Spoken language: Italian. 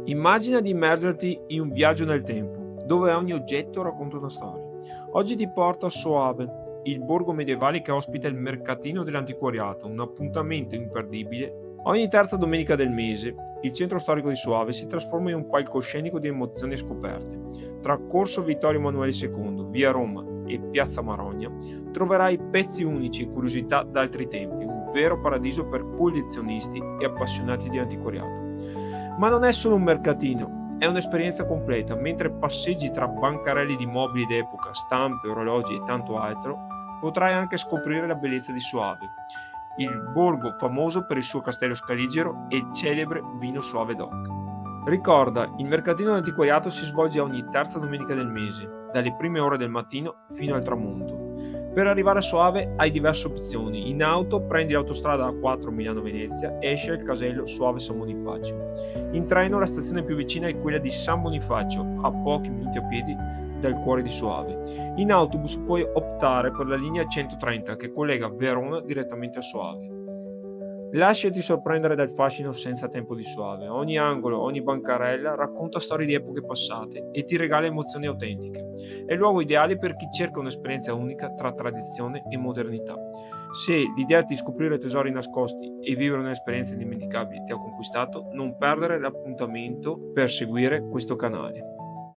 Immagina di immergerti in un viaggio nel tempo, dove ogni oggetto racconta una storia. Oggi ti porto a Soave, il borgo medievale che ospita il mercatino dell'antiquariato, un appuntamento imperdibile. Ogni terza domenica del mese, il centro storico di Soave si trasforma in un palcoscenico di emozioni e scoperte. Tra Corso Vittorio Emanuele II, Via Roma e Piazza Marogna, troverai pezzi unici e curiosità d'altri tempi, un vero paradiso per collezionisti e appassionati di antiquariato. Ma non è solo un mercatino, è un'esperienza completa. Mentre passeggi tra bancarelli di mobili d'epoca, stampe, orologi e tanto altro, potrai anche scoprire la bellezza di Soave, il borgo famoso per il suo castello scaligero e il celebre vino Soave DOC. Ricorda, il mercatino dell'antiquariato si svolge ogni terza domenica del mese, dalle prime ore del mattino fino al tramonto. Per arrivare a Soave hai diverse opzioni. In auto prendi l'autostrada A4 Milano-Venezia e esci al casello Soave-San Bonifacio. In treno la stazione più vicina è quella di San Bonifacio, a pochi minuti a piedi dal cuore di Soave. In autobus puoi optare per la linea 130 che collega Verona direttamente a Soave. Lasciati sorprendere dal fascino senza tempo di Soave. Ogni angolo, ogni bancarella racconta storie di epoche passate e ti regala emozioni autentiche. È il luogo ideale per chi cerca un'esperienza unica tra tradizione e modernità. Se l'idea di scoprire tesori nascosti e vivere un'esperienza indimenticabile ti ha conquistato, non perdere l'appuntamento per seguire questo canale.